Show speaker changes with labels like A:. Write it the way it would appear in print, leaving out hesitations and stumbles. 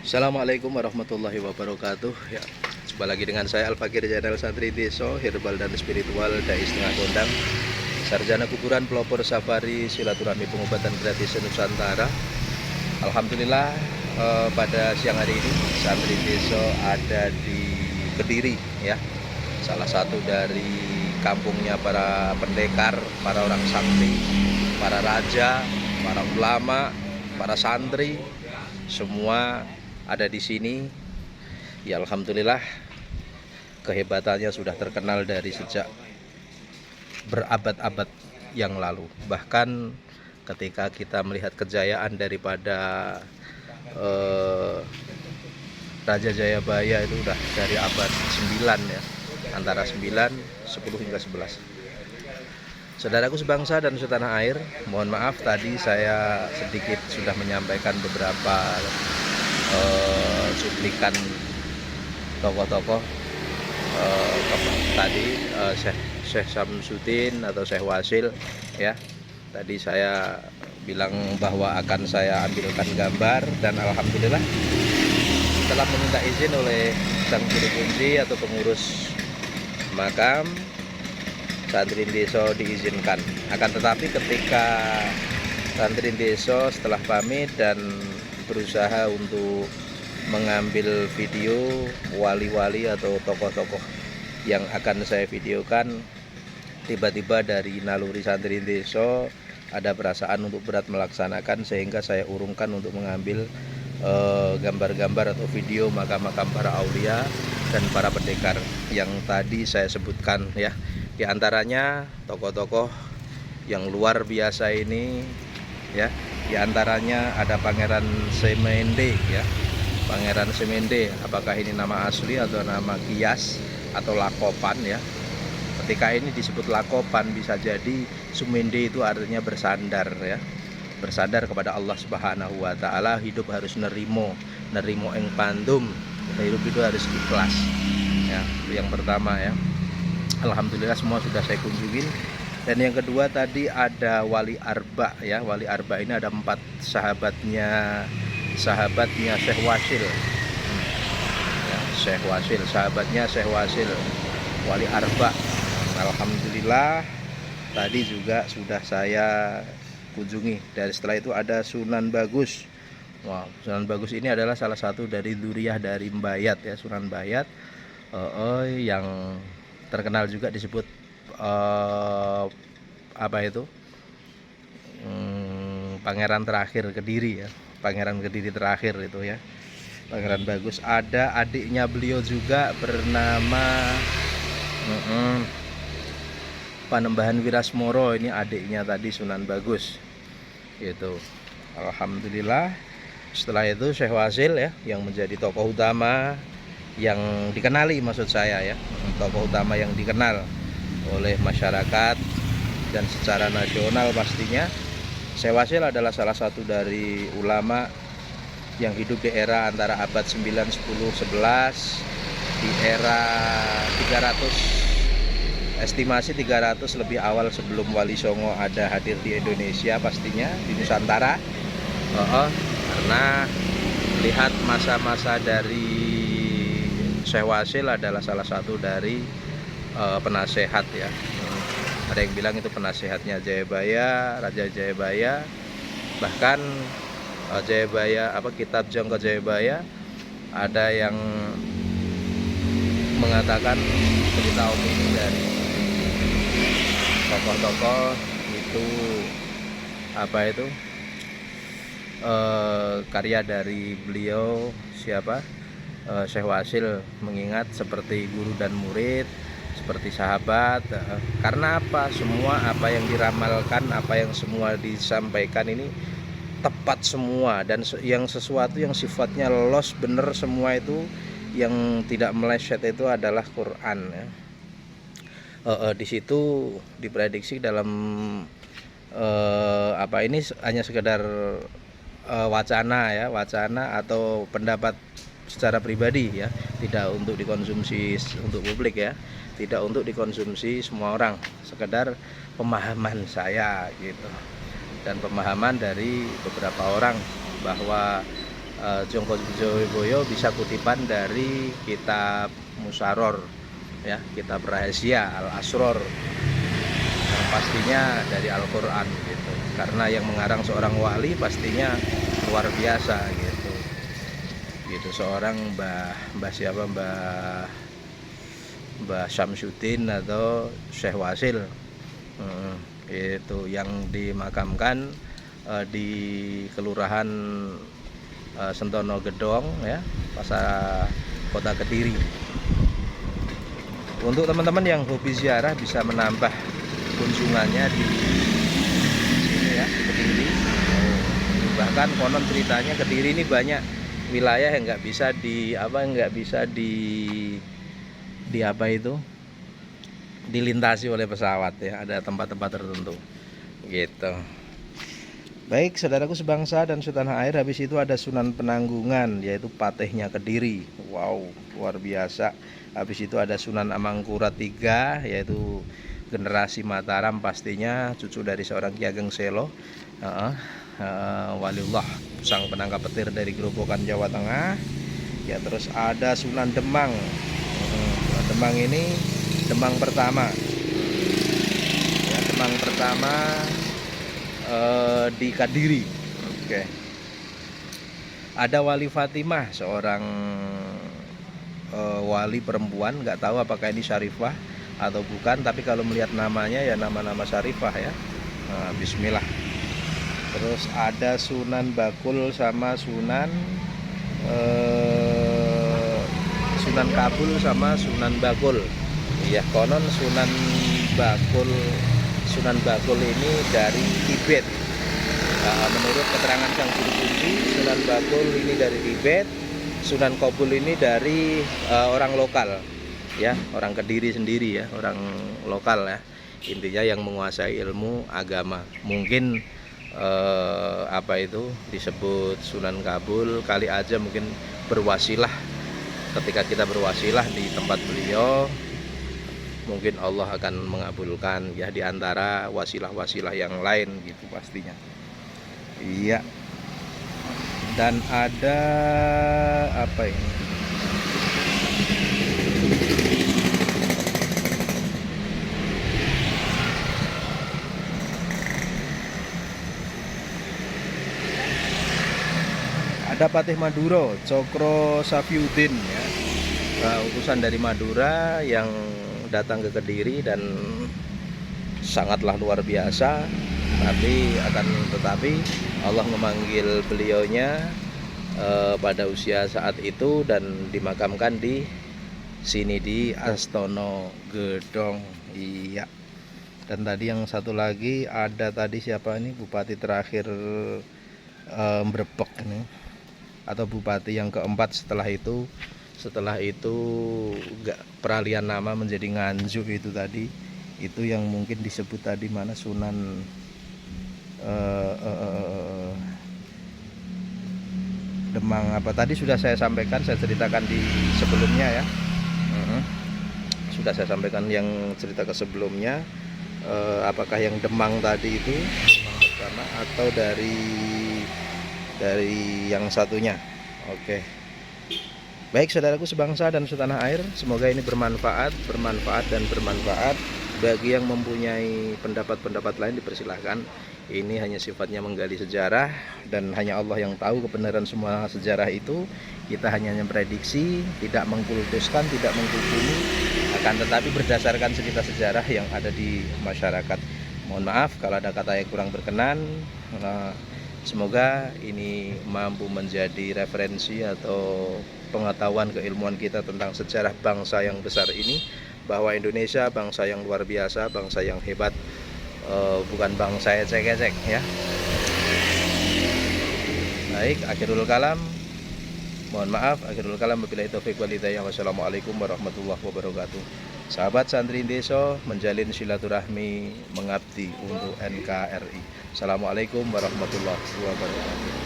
A: Assalamualaikum warahmatullahi wabarakatuh. Ya, jumpa lagi dengan saya Al-Fakir Channel Santri Deso, Herbal dan Spiritual Dai Setengah Gondang, Sarjana Kuburan, Pelopor Safari, Silaturahmi Pengobatan Gratis Nusantara. Alhamdulillah, pada siang hari ini Santri Deso ada di Kediri, ya, salah satu dari kampungnya para pendekar, para orang sakti, para raja, para ulama, para santri, semua ada di sini. Ya, alhamdulillah, kehebatannya sudah terkenal dari sejak berabad-abad yang lalu. Bahkan ketika kita melihat kejayaan daripada Raja Jayabaya itu udah dari abad 9, ya, antara 9, 10 hingga 11. Saudaraku sebangsa dan setanah air, mohon maaf tadi saya sedikit sudah menyampaikan beberapa cuplikan tokoh-tokoh tadi, Syekh Samsudin atau Syekh Wasil, ya. Tadi saya bilang bahwa akan saya ambilkan gambar, dan alhamdulillah setelah meminta izin oleh sang juru kunci atau pengurus makam, Santri Deso diizinkan. Akan tetapi ketika Santri Deso setelah pamit dan berusaha untuk mengambil video wali-wali atau tokoh-tokoh yang akan saya videokan, tiba-tiba dari naluri Santri Deso ada perasaan untuk berat melaksanakan, sehingga saya urungkan untuk mengambil gambar-gambar atau video makam-makam para aulia dan para pendekar yang tadi saya sebutkan, ya. Di antaranya tokoh-tokoh yang luar biasa ini, ya. Di antaranya ada Pangeran Semende, ya. Pangeran Semende, apakah ini nama asli atau nama kias atau lakopan, ya. Ketika ini disebut lakopan, bisa jadi Sumende itu artinya bersandar, ya. Bersandar kepada Allah Subhanahu wa taala. Hidup harus nerimo ing pandum. Hidup itu harus ikhlas, ya. Yang pertama, ya. Alhamdulillah semua sudah saya kunjungin. Dan yang kedua tadi ada Wali Arba, ya. Wali Arba ini ada 4 sahabatnya Syekh Wasil, ya, Syekh Wasil, sahabatnya Syekh Wasil, Wali Arba. Alhamdulillah tadi juga sudah saya kunjungi. Dari setelah itu ada Sunan Bagus. Wow, Sunan Bagus ini adalah salah satu dari dzurriyyah dari Mbayat, ya, Sunan Bayat, yang terkenal juga disebut Pangeran terakhir Kediri, ya. Pangeran Kediri terakhir itu, ya, Pangeran Bagus. Ada adiknya beliau juga bernama Panembahan Wirasmoro. Ini adiknya tadi Sunan Bagus, gitu. Alhamdulillah. Setelah itu Syekh Wasil, ya, yang menjadi tokoh utama yang dikenali, maksud saya, ya, tokoh utama yang dikenal oleh masyarakat dan secara nasional pastinya. Syekh Wasil adalah salah satu dari ulama yang hidup di era antara abad 9, 10, 11, di era 300, estimasi 300 lebih awal sebelum Wali Songo ada hadir di Indonesia, pastinya di Nusantara. Karena lihat masa-masa dari Syekh Wasil adalah salah satu dari penasehat, ya. Ada yang bilang itu penasehatnya Jayabaya, Raja Jayabaya. Bahkan Jayabaya, kitab Jangka Jayabaya, ada yang mengatakan cerita ini dari tokoh-tokoh itu karya dari beliau, siapa, Syekh Wasil, mengingat seperti guru dan murid, seperti sahabat. Karena apa? Semua apa yang diramalkan, apa yang semua disampaikan ini tepat semua, dan yang sesuatu yang sifatnya lolos bener semua itu, yang tidak meleset itu adalah Quran, ya. Di situ diprediksi dalam ini hanya sekedar wacana, ya, wacana atau pendapat secara pribadi, ya, tidak untuk dikonsumsi untuk publik, ya, tidak untuk dikonsumsi semua orang, sekedar pemahaman saya, gitu, dan pemahaman dari beberapa orang bahwa Jongko Wijoyo bisa kutipan dari kitab Musaror, ya, kitab rahasia Al-Asror, yang pastinya dari Al-Quran gitu. Karena yang mengarang seorang wali pastinya luar biasa gitu. Gitu, seorang Mbah Syamsuddin atau Syekh Wasil, itu yang dimakamkan di Kelurahan Sentono Gedong, ya, Pasar Kota Kediri. Untuk teman-teman yang hobi ziarah bisa menambah kunjungannya di sini, ya, di Kediri. Bahkan konon ceritanya Kediri ini banyak wilayah yang nggak bisa dilintasi oleh pesawat, ya, ada tempat-tempat tertentu gitu. Baik, saudaraku sebangsa dan setanah air, habis itu ada Sunan Penanggungan, yaitu patihnya Kediri. Wow, luar biasa. Habis itu ada Sunan Amangkurat III, yaitu generasi Mataram, pastinya cucu dari seorang Ki Ageng Selo, waliullah, sang penangkap petir dari Grobogan, Jawa Tengah. Ya, terus ada Sunan Demang. Sunan Demang ini Demang pertama, ya, Demang pertama di Kediri. Oke. Ada Wali Fatimah, seorang wali perempuan, nggak tahu apakah ini syarifah atau bukan, tapi kalau melihat namanya ya nama-nama syarifah, ya. Nah, bismillah. Terus ada Sunan Bakul sama Sunan Kabul sama Sunan Bakul. Iya, konon Sunan Bakul ini dari Tibet. Menurut keterangan sang guru kunci, Sunan Bakul ini dari Tibet, Sunan Kabul ini dari orang lokal, ya, orang Kediri sendiri, ya, orang lokal, ya, intinya yang menguasai ilmu agama. Mungkin disebut Sunan Kabul kali aja mungkin berwasilah, ketika kita berwasilah di tempat beliau, mungkin Allah akan mengabulkan, ya, di antara wasilah-wasilah yang lain gitu pastinya. Iya. Dan ada apa ini? Ada Patih Madura, Cokro Safiuddin, ya, utusan dari Madura yang datang ke Kediri dan sangatlah luar biasa. Tetapi Allah memanggil beliaunya pada usia saat itu dan dimakamkan di sini di Astono Gedong. Iya. Dan tadi yang satu lagi ada tadi siapa ini, bupati terakhir Mrebek ini, atau bupati yang keempat setelah itu peralihan nama menjadi Nganjuk itu tadi, itu yang mungkin disebut tadi mana Sunan Demang apa tadi sudah saya sampaikan, saya ceritakan di sebelumnya, ya. Sudah saya sampaikan yang cerita ke sebelumnya. Apakah yang Demang tadi itu pertama atau dari yang satunya. Oke. Baik, saudaraku sebangsa dan setanah air, semoga ini bermanfaat. Bagi yang mempunyai pendapat-pendapat lain dipersilahkan. Ini hanya sifatnya menggali sejarah dan hanya Allah yang tahu kebenaran semua sejarah itu. Kita hanya memprediksi, tidak mengkultuskan, tidak menghukumi, akan tetapi berdasarkan cerita sejarah yang ada di masyarakat. Mohon maaf kalau ada kata yang kurang berkenan. Semoga ini mampu menjadi referensi atau pengetahuan keilmuan kita tentang sejarah bangsa yang besar ini, bahwa Indonesia bangsa yang luar biasa, bangsa yang hebat, bukan bangsa ecek-ecek, ya. Baik, akhirul kalam. Mohon maaf, akhirul kalam, wabillahi taufiq wal hidayah. Wassalamualaikum warahmatullahi wabarakatuh. Sahabat santri Deso, menjalin silaturahmi, mengabdi untuk NKRI. Assalamualaikum warahmatullahi wabarakatuh.